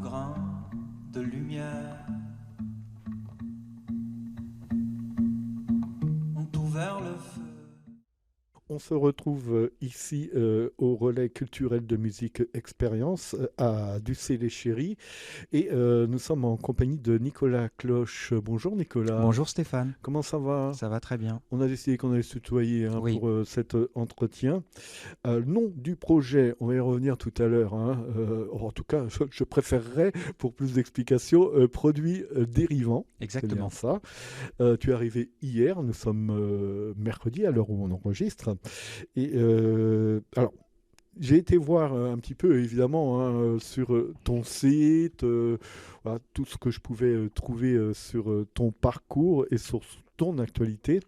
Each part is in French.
grains de lumière ont ouvert le feu. On se retrouve ici au relais culturel de musique Expérience à Ducé-les-Chéris et nous sommes en compagnie de Nicolas Cloche. Bonjour Nicolas. Bonjour Stéphane. Comment ça va? Ça va très bien. On a décidé qu'on allait se tutoyer Oui. pour cet entretien. Le nom du projet, on va y revenir tout à l'heure. En tout cas, je préférerais, pour plus d'explications, produits dérivants. Exactement. C'est bien ça. Tu es arrivé hier, nous sommes mercredi à l'heure où on enregistre. Et alors, j'ai été voir un petit peu, évidemment, sur ton site, voilà, tout ce que je pouvais trouver sur ton parcours et sur ton actualité.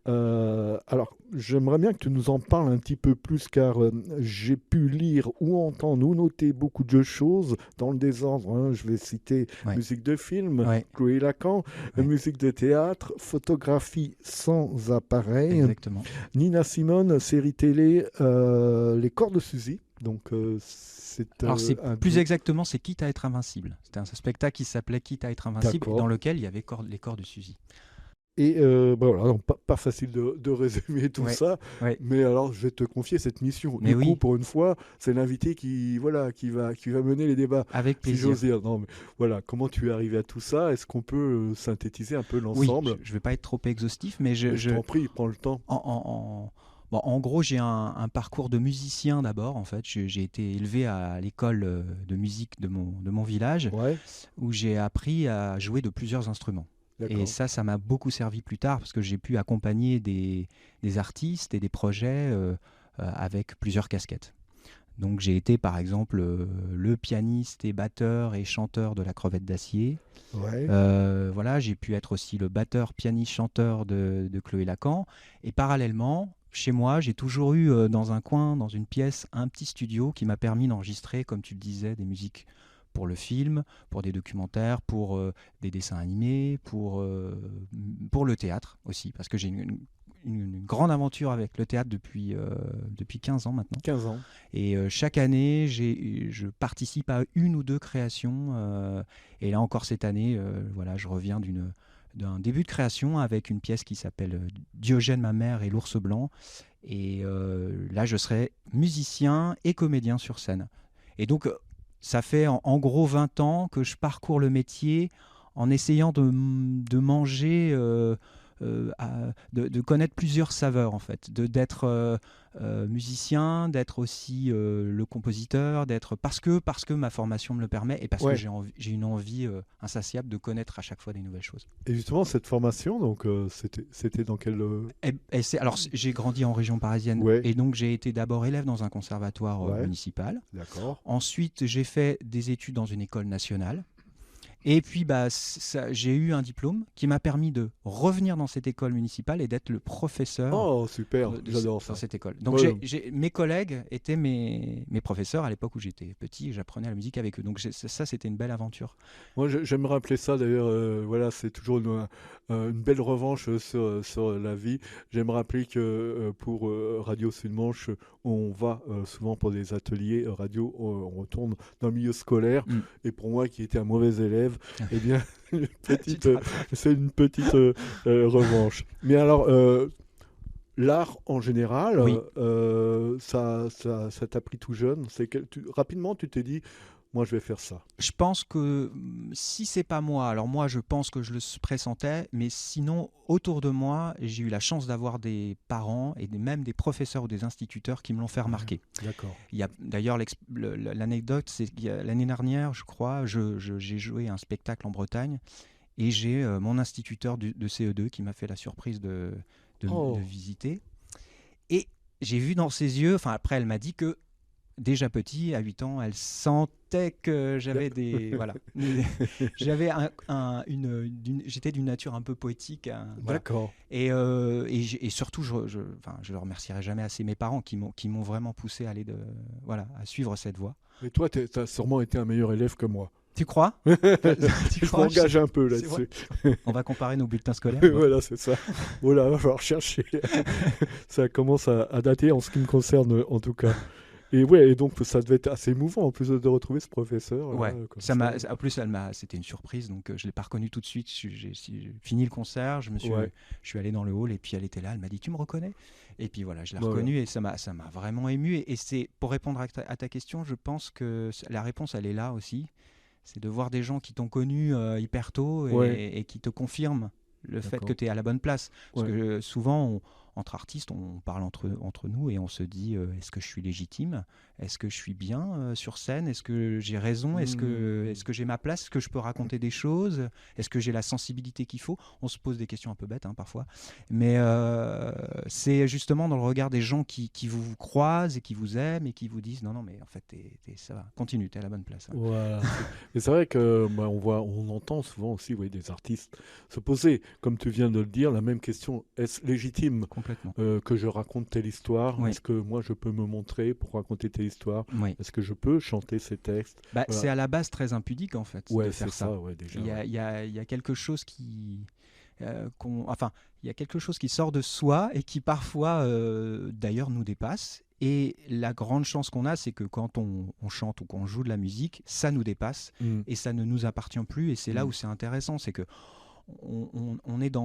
Alors, j'aimerais bien que tu nous en parles un petit peu plus, car j'ai pu lire ou entendre ou noter beaucoup de choses dans le désordre. Je vais citer musique de film, Chloé Lacan, musique de théâtre, photographie sans appareil, Exactement. Nina Simone, série télé, Les Corps de Suzy. Donc, alors, plus exactement, c'est Quitte à être invincible. C'était un spectacle qui s'appelait Quitte à être invincible, dans lequel il y avait les corps de Suzy. Et voilà, donc pas facile de résumer tout ça, mais alors je vais te confier cette mission. Du coup, pour une fois, c'est l'invité qui va mener les débats. Avec plaisir. Si j'ose dire. Non, mais voilà, comment tu es arrivé à tout ça? Est-ce qu'on peut synthétiser un peu l'ensemble? Oui, je ne vais pas être trop exhaustif, mais je t'en prie, prends le temps. Bon, en gros, j'ai un parcours de musicien d'abord. En fait, j'ai été élevé à l'école de musique de mon village, où j'ai appris à jouer de plusieurs instruments. Et ça m'a beaucoup servi plus tard parce que j'ai pu accompagner des artistes et des projets avec plusieurs casquettes. Donc j'ai été par exemple le pianiste et batteur et chanteur de la Crevette d'Acier. Voilà, j'ai pu être aussi le batteur, pianiste, chanteur de Chloé Lacan. Et parallèlement, chez moi, j'ai toujours eu dans un coin, dans une pièce, un petit studio qui m'a permis d'enregistrer, comme tu le disais, des musiques pour le film, pour des documentaires, pour des dessins animés, pour le théâtre aussi, parce que j'ai une grande aventure avec le théâtre depuis 15 ans maintenant. 15 ans. Et chaque année, je participe à une ou deux créations. Et là encore cette année, voilà, je reviens d'un début de création avec une pièce qui s'appelle Diogène, ma mère et l'ours blanc. Et là, je serai musicien et comédien sur scène. Et donc, ça fait en gros 20 ans que je parcours le métier en essayant de manger, de connaître plusieurs saveurs en fait, d'être musicien, d'être aussi le compositeur, parce que ma formation me le permet et parce que j'ai une envie insatiable de connaître à chaque fois des nouvelles choses. Et justement, cette formation, donc, c'était dans quel... Alors, j'ai grandi en région parisienne et donc j'ai été d'abord élève dans un conservatoire municipal. D'accord. Ensuite, j'ai fait des études dans une école nationale. Et puis, j'ai eu un diplôme qui m'a permis de revenir dans cette école municipale et d'être le professeur j'adore ça. Dans cette école. Donc, mes collègues étaient mes professeurs à l'époque où j'étais petit et j'apprenais la musique avec eux. Donc, ça, c'était une belle aventure. Moi, j'aime rappeler ça d'ailleurs. Voilà, c'est toujours une belle revanche sur la vie. J'aime rappeler que pour Radio Sud-Manche, on va souvent pour des ateliers radio, on retourne dans le milieu scolaire. Et pour moi, qui était un mauvais élève, eh bien, c'est une petite revanche. Mais alors, l'art en général, ça t'a pris tout jeune. Rapidement, tu t'es dit, moi, je vais faire ça. Je pense que si c'est pas moi, alors moi, je pense que je le pressentais, mais sinon, autour de moi, j'ai eu la chance d'avoir des parents et même des professeurs ou des instituteurs qui me l'ont fait remarquer. D'accord. Il y a d'ailleurs l'anecdote, c'est qu'il y a l'année dernière, je crois, j'ai joué un spectacle en Bretagne et j'ai mon instituteur de CE2 qui m'a fait la surprise de visiter. Et j'ai vu dans ses yeux, après, elle m'a dit que déjà petit, à 8 ans, elle sentait que j'avais voilà. J'avais j'étais d'une nature un peu poétique. D'accord. Voilà. Et surtout, je ne remercierai jamais assez mes parents qui m'ont vraiment poussé à aller à suivre cette voie. Mais toi, tu as sûrement été un meilleur élève que moi. Tu crois? Je m'engage un peu là-dessus. On va comparer nos bulletins scolaires. Voilà, c'est ça. Voilà, il va falloir chercher. Ça commence à dater en ce qui me concerne, en tout cas. Et ouais, et donc ça devait être assez émouvant en plus de retrouver ce professeur. Ouais, en plus c'était une surprise, donc je l'ai pas reconnue tout de suite. J'ai fini le concert, je suis allé dans le hall et puis elle était là, elle m'a dit tu me reconnais? Et puis voilà, je l'ai reconnue et ça m'a vraiment ému. Et c'est pour répondre à ta question, je pense que la réponse elle est là aussi, c'est de voir des gens qui t'ont connu hyper tôt et qui te confirment le fait que tu es à la bonne place. Parce que souvent, entre artistes, on parle entre nous et on se dit est-ce que je suis légitime? Est-ce que je suis bien sur scène? Est-ce que j'ai raison? Est-ce que j'ai ma place? Est-ce que je peux raconter des choses? Est-ce que j'ai la sensibilité qu'il faut? On se pose des questions un peu bêtes parfois. Mais c'est justement dans le regard des gens qui vous croisent et qui vous aiment et qui vous disent non, mais en fait, ça va, continue, tu es à la bonne place. Voilà. Et c'est vrai que on entend souvent aussi des artistes se poser, comme tu viens de le dire, la même question. Est-ce légitime que je raconte telle histoire? Est-ce que moi je peux me montrer pour raconter telle histoire? Est-ce que je peux chanter ces textes? C'est à la base très impudique en fait de faire ça. Déjà, il y a quelque chose qui il y a quelque chose qui sort de soi et qui parfois d'ailleurs nous dépasse. Et la grande chance qu'on a, c'est que quand on chante ou qu'on joue de la musique, ça nous dépasse et ça ne nous appartient plus. Et c'est là où c'est intéressant, c'est que on est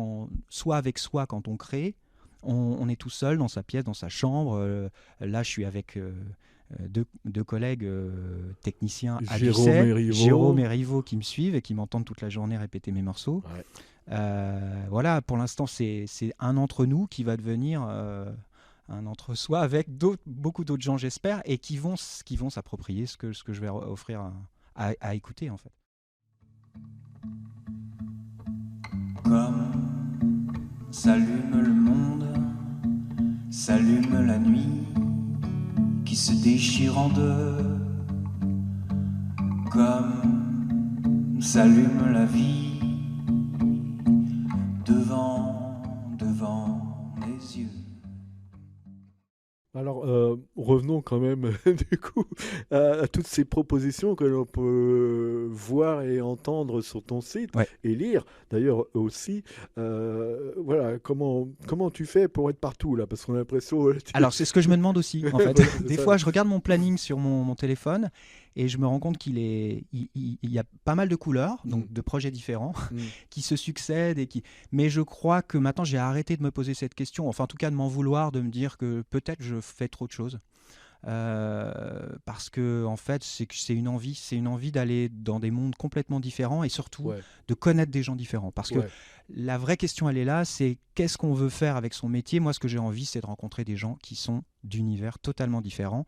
soit avec soi quand on crée, on est tout seul dans sa pièce, dans sa chambre. Là, je suis avec deux collègues techniciens à Jérôme et Rivo qui me suivent et qui m'entendent toute la journée répéter mes morceaux. Voilà, pour l'instant, c'est un entre nous qui va devenir un entre-soi avec beaucoup d'autres gens, j'espère, et qui vont s'approprier ce que je vais offrir à écouter, en fait. Comme s'allume le monde, s'allume la nuit qui se déchire en deux, comme s'allume la vie devant mes yeux. Alors, revenons quand même du coup à toutes ces propositions que l'on peut voir et entendre sur ton site et lire d'ailleurs aussi. Voilà, comment tu fais pour être partout là? Parce qu'on a l'impression... Alors, c'est ce que je me demande aussi. En fait. Des fois, je regarde mon planning sur mon téléphone et je me rends compte qu'il y a pas mal de couleurs, donc de projets différents, qui se succèdent. Mais je crois que maintenant, j'ai arrêté de me poser cette question, enfin en tout cas de m'en vouloir, de me dire que peut-être je fais trop de choses. Parce que en fait, c'est une envie d'aller dans des mondes complètement différents et surtout de connaître des gens différents. Parce que la vraie question, elle est là, c'est qu'est-ce qu'on veut faire avec son métier? Moi, ce que j'ai envie, c'est de rencontrer des gens qui sont d'univers totalement différents.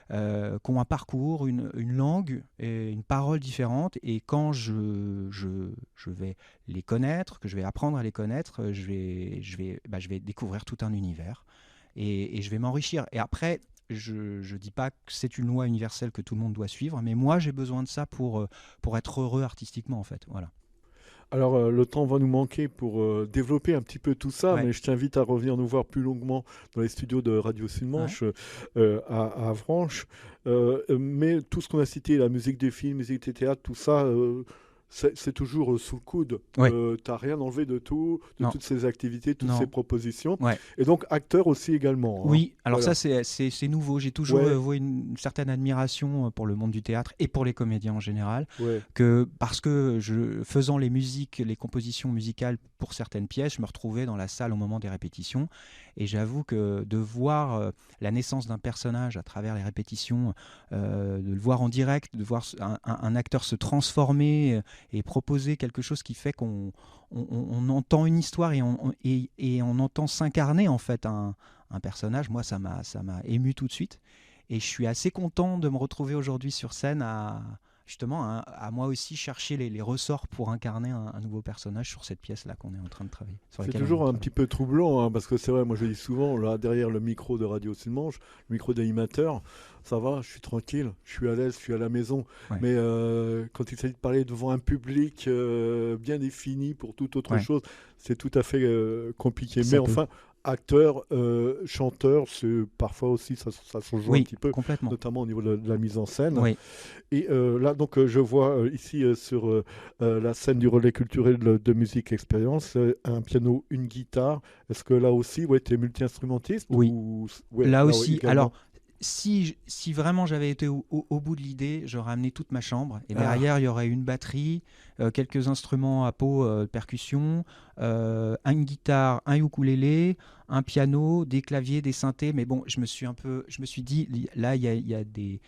Qui ont un parcours, une langue et une parole différente. Et quand je vais les connaître, que je vais apprendre à les connaître, je vais découvrir tout un univers et je vais m'enrichir. Et après, je dis pas que c'est une loi universelle que tout le monde doit suivre, mais moi, j'ai besoin de ça pour être heureux artistiquement, en fait. Voilà. Alors, le temps va nous manquer pour développer un petit peu tout ça, mais je t'invite à revenir nous voir plus longuement dans les studios de Radio Sud-Manche à Avranches. Mais tout ce qu'on a cité, la musique des films, musique des théâtres, tout ça, c'est toujours sous le coude. Tu n'as rien enlevé de tout, toutes ces activités, toutes ces propositions. Et donc, acteur aussi également. Oui, alors ça, c'est nouveau. J'ai toujours voué une certaine admiration pour le monde du théâtre et pour les comédiens en général. Parce que faisant les compositions musicales pour certaines pièces, je me retrouvais dans la salle au moment des répétitions. Et j'avoue que de voir la naissance d'un personnage à travers les répétitions, de le voir en direct, de voir un acteur se transformer et proposer quelque chose qui fait qu'on entend une histoire et on entend s'incarner en fait un personnage. Moi, ça m'a ému tout de suite. Et je suis assez content de me retrouver aujourd'hui sur scène à moi aussi chercher les ressorts pour incarner un nouveau personnage sur cette pièce-là qu'on est en train de travailler. C'est toujours un petit peu troublant, parce que c'est vrai, moi je dis souvent, là derrière le micro de Radio Sud-Manche, le micro d'animateur, ça va, je suis tranquille, je suis à l'aise, je suis à la maison. Mais quand il s'agit de parler devant un public bien défini pour toute autre chose, c'est tout à fait compliqué. Mais enfin, acteur, chanteur, parfois aussi ça se joue un petit peu, notamment au niveau de la mise en scène. Et là, donc, je vois ici sur la scène du relais culturel de musique expérience, un piano, une guitare. Est-ce que là aussi, tu es multi-instrumentiste? Oui, là aussi. Alors, si vraiment j'avais été au bout de l'idée, j'aurais amené toute ma chambre. Et derrière, il y aurait une batterie, quelques instruments à peau, percussion, une guitare, un ukulélé, un piano, des claviers, des synthés. Mais bon, je me suis dit, là, il y a des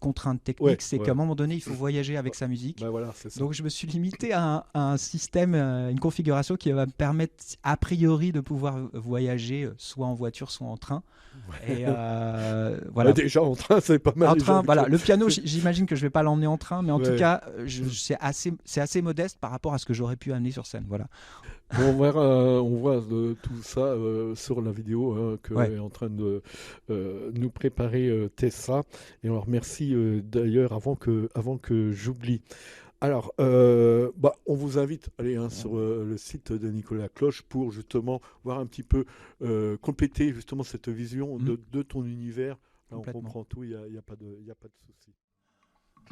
contraintes techniques. C'est qu'à un moment donné, il faut voyager avec sa musique. Voilà, c'est ça. Donc, je me suis limité à un système, une configuration qui va me permettre, a priori, de pouvoir voyager soit en voiture, soit en train. Et voilà. Déjà, en train, c'est pas mal. En train, voilà. Le piano, j'imagine que je vais pas l'emmener en train, mais en tout cas, c'est assez modeste par rapport à ce que j'aurais pu amener sur scène. Voilà. On voit tout ça sur la vidéo que est en train de nous préparer Tessa. Et on leur remercie d'ailleurs avant que j'oublie. Alors, on vous invite à aller sur le site de Nicolas Cloche pour justement voir un petit peu compléter justement cette vision de ton univers. Là, on comprend tout, il n'y a pas de souci.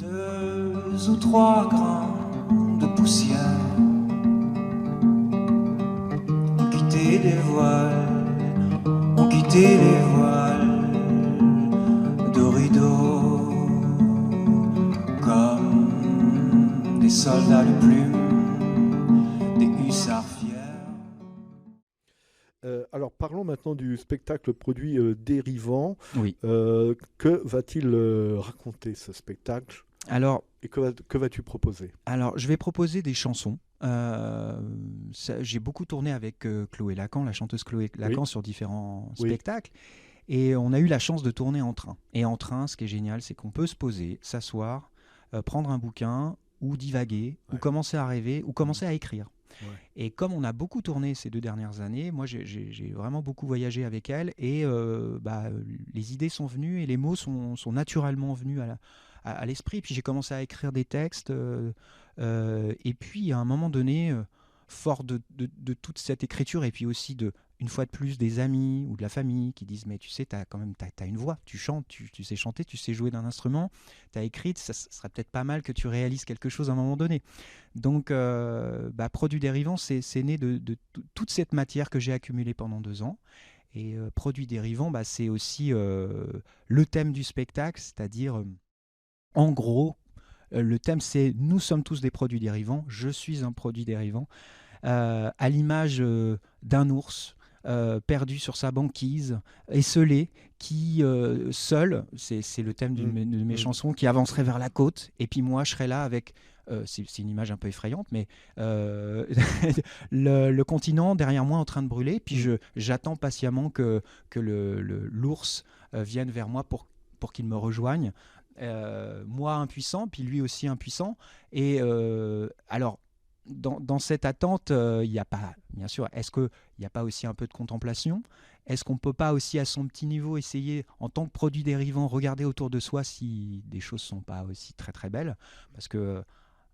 2 ou 3 grains de poussière ont quitté les voiles de rideaux comme des soldats de plumes, des hussards fiers. Alors parlons maintenant du spectacle produit Dérivant. Oui. Que va-t-il raconter ce spectacle ? Alors, et que vas-tu proposer ? Alors, je vais proposer des chansons. J'ai beaucoup tourné avec Chloé Lacan, la chanteuse Chloé Lacan, sur différents spectacles. Et on a eu la chance de tourner en train. Et en train, ce qui est génial, c'est qu'on peut se poser, s'asseoir, prendre un bouquin, ou divaguer, ou commencer à rêver, ou commencer à écrire. Et comme on a beaucoup tourné ces 2 dernières années, moi j'ai vraiment beaucoup voyagé avec elle, et les idées sont venues et les mots sont naturellement venus à l'esprit. Puis j'ai commencé à écrire des textes, et puis à un moment donné, fort de toute cette écriture, et puis aussi une fois de plus des amis ou de la famille qui disent mais tu sais, t'as une voix, tu chantes, tu sais chanter, tu sais jouer d'un instrument, t'as écrit, ça serait peut-être pas mal que tu réalises quelque chose à un moment donné. Donc Produit Dérivant, c'est né de toute cette matière que j'ai accumulée pendant 2 ans. Et Produit Dérivant, c'est aussi le thème du spectacle, c'est-à-dire en gros le thème c'est nous sommes tous des produits dérivants, je suis un produit dérivant, à l'image d'un ours perdu sur sa banquise, esselé, qui seul, c'est le thème de mes chansons, qui avancerait vers la côte, et puis moi je serais là avec, c'est une image un peu effrayante, mais le continent derrière moi en train de brûler, puis j'attends patiemment que l'ours vienne vers moi pour qu'il me rejoigne, moi impuissant, puis lui aussi impuissant, et alors dans cette attente, il n'y a pas, bien sûr, est-ce qu'il n'y a pas aussi un peu de contemplation ? Est-ce qu'on ne peut pas aussi à son petit niveau essayer, en tant que produit dérivant, regarder autour de soi si des choses ne sont pas aussi très très belles ? Parce que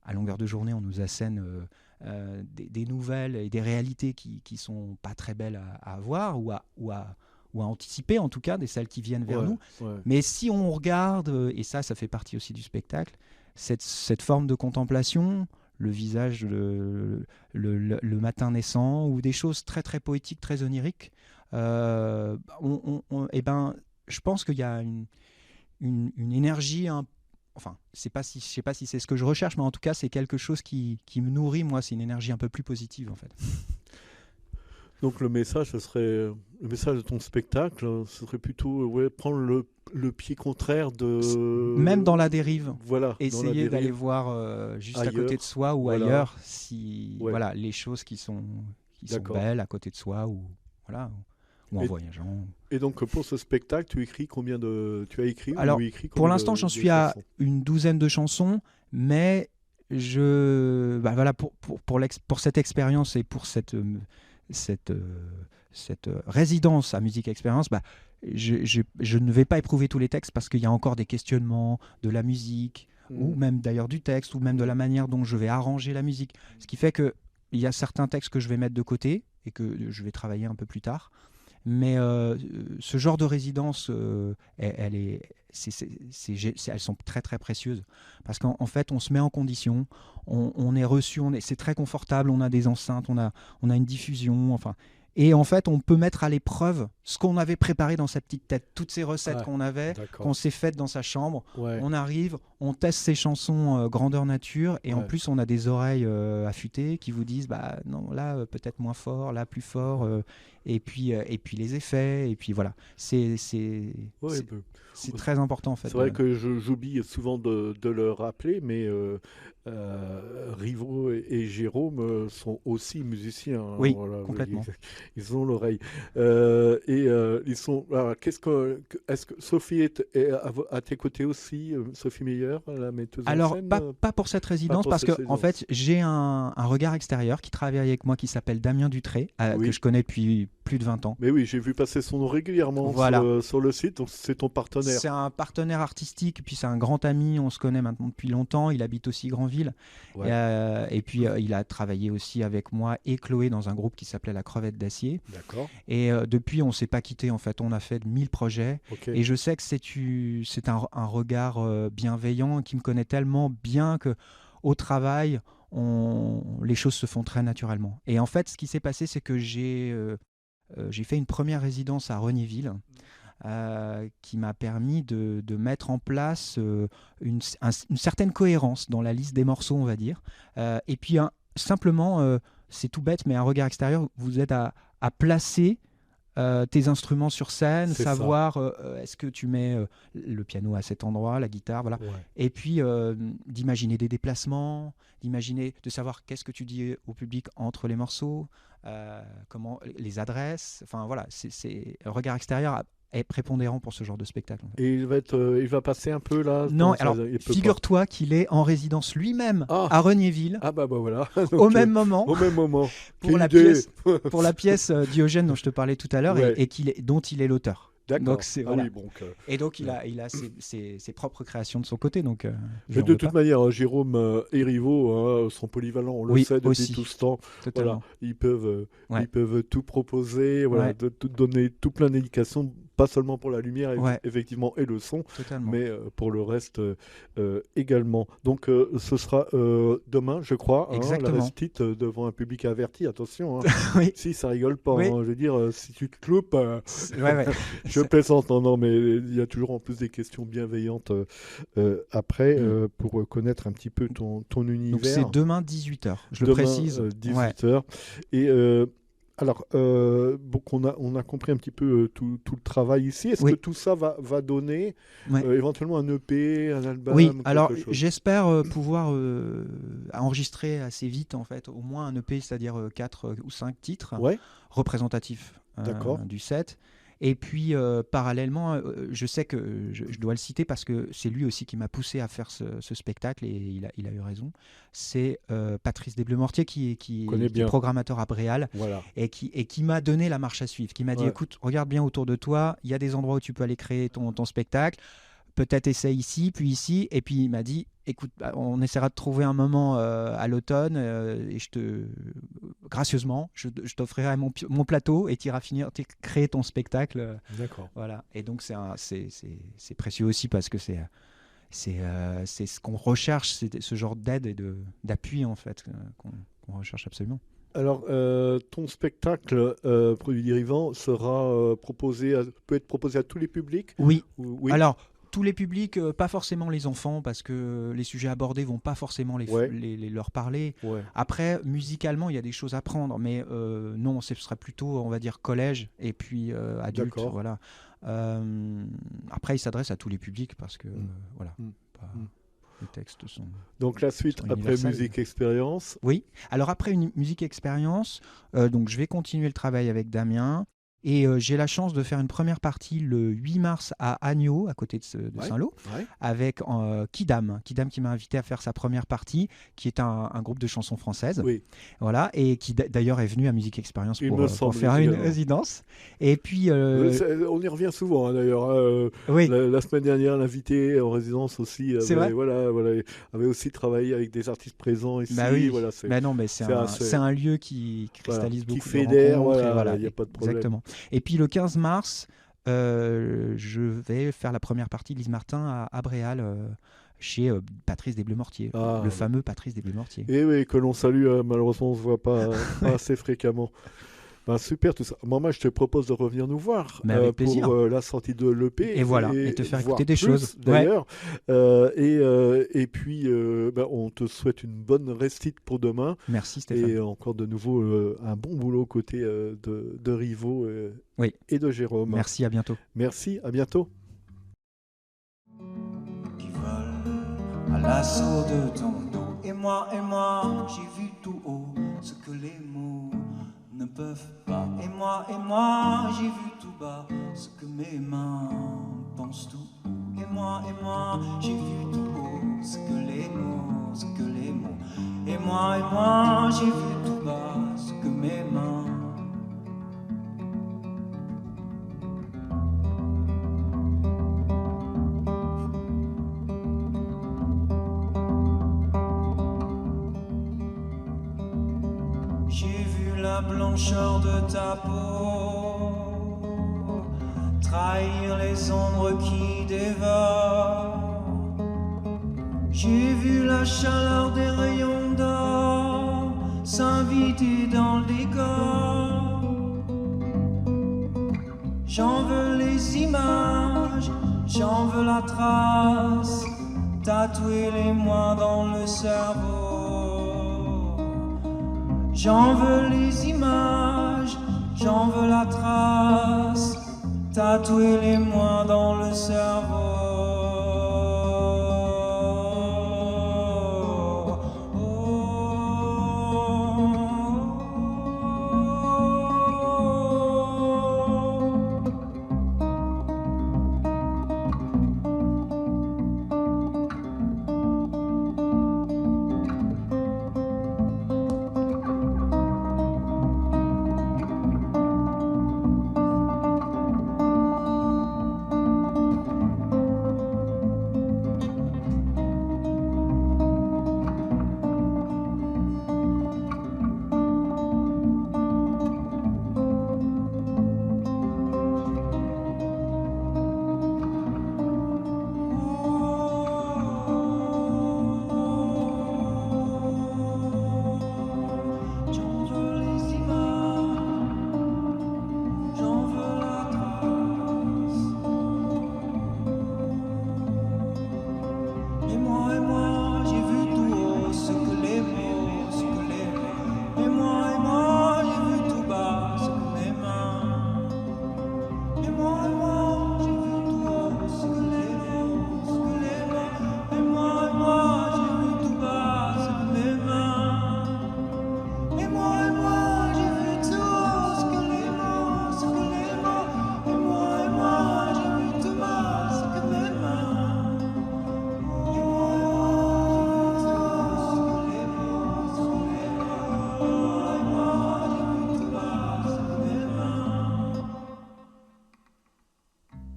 à longueur de journée, on nous assène des nouvelles et des réalités qui ne sont pas très belles à voir ou à anticiper, en tout cas, des celles qui viennent vers nous. Mais si on regarde, et ça fait partie aussi du spectacle, cette forme de contemplation, le visage, le matin naissant, ou des choses très très poétiques, très oniriques, je pense qu'il y a une énergie, enfin, je sais pas si c'est ce que je recherche, mais en tout cas c'est quelque chose qui me nourrit, moi, c'est une énergie un peu plus positive en fait. Donc le message de ton spectacle, ce serait plutôt prendre le pied contraire de... Même dans la dérive. Voilà. Essayer d'aller voir juste ailleurs, à côté de soi ou ailleurs, si les choses qui sont belles à côté de soi ou en voyageant. Et donc pour ce spectacle, tu as écrit Alors, pour l'instant, j'en suis à une 12aine de chansons, mais pour cette expérience et pour cette résidence à Musique Expérience, je ne vais pas éprouver tous les textes parce qu'il y a encore des questionnements de la musique, ou même d'ailleurs du texte, ou même de la manière dont je vais arranger la musique. Ce qui fait qu'il y a certains textes que je vais mettre de côté et que je vais travailler un peu plus tard. Mais ce genre de résidence, elles sont très très précieuses parce qu'en fait on se met en condition, on est reçu, c'est très confortable, on a des enceintes, on a une diffusion, enfin, et en fait on peut mettre à l'épreuve ce qu'on avait préparé dans sa petite tête, toutes ces recettes qu'on avait, d'accord. qu'on s'est faites dans sa chambre. Ouais. On arrive, on teste ses chansons grandeur nature, et en plus on a des oreilles affûtées qui vous disent bah non là peut-être moins fort, là plus fort, et puis les effets, et puis voilà. C'est très important en fait. C'est vrai que j'oublie souvent de le rappeler, mais Rivo et Jérôme sont aussi musiciens. Oui, voilà, complètement. ils ont l'oreille. Ils sont. Alors, est-ce que Sophie est à tes côtés aussi, Sophie Meyer, la metteuse en scène? Pas pour cette résidence, parce que en fait j'ai un regard extérieur qui travaille avec moi, qui s'appelle Damien Dutré, que je connais depuis plus de 20 ans. Mais oui, j'ai vu passer son nom régulièrement sur le site, donc c'est ton partenaire. C'est un partenaire artistique, puis c'est un grand ami, on se connaît maintenant depuis longtemps, il habite aussi Granville. Ouais. Et puis il a travaillé aussi avec moi et Chloé dans un groupe qui s'appelait La Crevette d'Acier. D'accord. Et depuis, on ne s'est pas quitté, en fait, on a fait 1000 projets. Okay. Et je sais que c'est un regard bienveillant qui me connaît tellement bien qu'au travail, les choses se font très naturellement. Et en fait, ce qui s'est passé, c'est que j'ai fait une première résidence à Regnéville. Qui m'a permis de mettre en place une certaine cohérence dans la liste des morceaux, on va dire. Et puis, simplement, c'est tout bête, mais un regard extérieur vous aide à placer tes instruments sur scène, savoir est-ce que tu mets le piano à cet endroit, la guitare, voilà. Ouais. Et puis, d'imaginer des déplacements, de savoir qu'est-ce que tu dis au public entre les morceaux, comment les adresses. Enfin, voilà, c'est un regard extérieur est prépondérant pour ce genre de spectacle. Et il va passer un peu là? Non, alors figure-toi qu'il est en résidence lui-même à Regnéville. Ah bah voilà. Donc, au même moment. Au même moment. pour la pièce Diogène dont je te parlais tout à l'heure, et dont il est l'auteur. D'accord. Donc, voilà. Oui, donc, et donc il a ses propres créations de son côté. Donc, mais de toute manière, Jérôme et Rivo sont polyvalents, on le sait depuis tout ce temps. Voilà, ils peuvent tout proposer, voilà, de donner tout plein d'indications, pas seulement pour la lumière effectivement et le son, mais pour le reste également. Donc ce sera demain, je crois, la récite devant un public averti. Attention, si ça rigole pas, je veux dire, si tu te loupes, je plaisante, non, mais il y a toujours en plus des questions bienveillantes après pour connaître un petit peu ton univers. Donc c'est demain 18h, je le précise. 18h. Et alors, on a compris un petit peu tout le travail ici. Est-ce que tout ça va donner éventuellement un EP, un album? Oui, alors j'espère pouvoir enregistrer assez vite, en fait, au moins un EP, c'est-à-dire 4 ou 5 titres représentatifs du set. Et puis, parallèlement, je sais que je dois le citer parce que c'est lui aussi qui m'a poussé à faire ce spectacle, et il a eu raison. C'est Patrice Desbleumortier qui est programmateur à Bréal, et qui m'a donné la marche à suivre, qui m'a dit, écoute, regarde bien autour de toi, il y a des endroits où tu peux aller créer ton spectacle, peut-être essaye ici, puis ici, et puis il m'a dit, écoute, on essaiera de trouver un moment à l'automne, et gracieusement, je t'offrirai mon plateau, et tu iras créer ton spectacle. D'accord. Voilà. Et donc c'est précieux aussi parce que c'est ce qu'on recherche, c'est ce genre d'aide et d'appui, en fait, qu'on recherche absolument. Alors, ton spectacle Produits dérivants sera peut être proposé à tous les publics? Oui. Alors, tous les publics, pas forcément les enfants, parce que les sujets abordés vont pas forcément leur parler. Après, musicalement, il y a des choses à prendre, mais non, ce serait plutôt, on va dire, collège et puis adulte. Voilà. Après, il s'adresse à tous les publics parce que les textes sont. Donc la suite après Musique Expérience. Oui. Alors après une Musique Expérience, donc je vais continuer le travail avec Damien. Et j'ai la chance de faire une première partie le 8 mars à Agneau, à côté de Saint-Lô, avec Kidam qui m'a invité à faire sa première partie, qui est un groupe de chansons françaises. Voilà, et qui d'ailleurs est venu à Musique Expérience pour faire une résidence. Et puis on y revient souvent, d'ailleurs. La semaine dernière, l'invité en résidence aussi avait aussi travaillé avec des artistes présents ici. C'est un lieu qui cristallise beaucoup, qui fédère, il n'y a pas de problème. Exactement. Et puis le 15 mars, je vais faire la première partie de Lise Martin à Bréal, chez Patrice Desbleumortier, le fameux Patrice Desbleumortier. Et oui, que l'on salue, malheureusement on ne se voit pas assez fréquemment. Ben, super tout ça. Moi, je te propose de revenir nous voir avec plaisir. Pour la sortie de l'EP. Et voilà, et te faire écouter des plus, choses. D'ailleurs. Et puis, on te souhaite une bonne restite pour demain. Merci Stéphane. Et encore de nouveau, un bon boulot côté de Rivo et de Jérôme. Merci, à bientôt. Merci, à bientôt. Qui vole à l'assaut de ton dos. Et moi, j'ai vu tout haut ce que les mots ne peuvent pas. Et moi, j'ai vu tout bas ce que mes mains pensent tout haut. Et moi, j'ai vu tout haut ce que les mots, ce que les mots. Et moi, j'ai vu tout bas ce que mes mains. J'ai vu la blancheur de ta peau trahir les ombres qui dévorent. J'ai vu la chaleur des rayons d'or s'inviter dans le décor. J'en veux les images, j'en veux la trace, tatouer les mois dans le cerveau. J'en veux les images, j'en veux la trace, tatouer les mois dans le cerveau.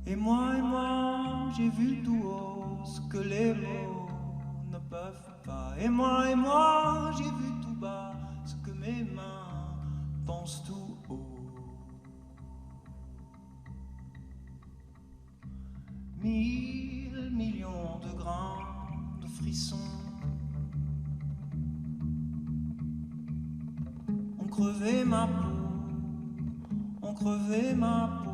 Et moi, j'ai vu tout haut ce que les mots ne peuvent pas. Et moi, j'ai vu tout bas ce que mes mains pensent tout haut. 1000 millions de grains de frissons ont crevé ma peau, ont crevé ma peau.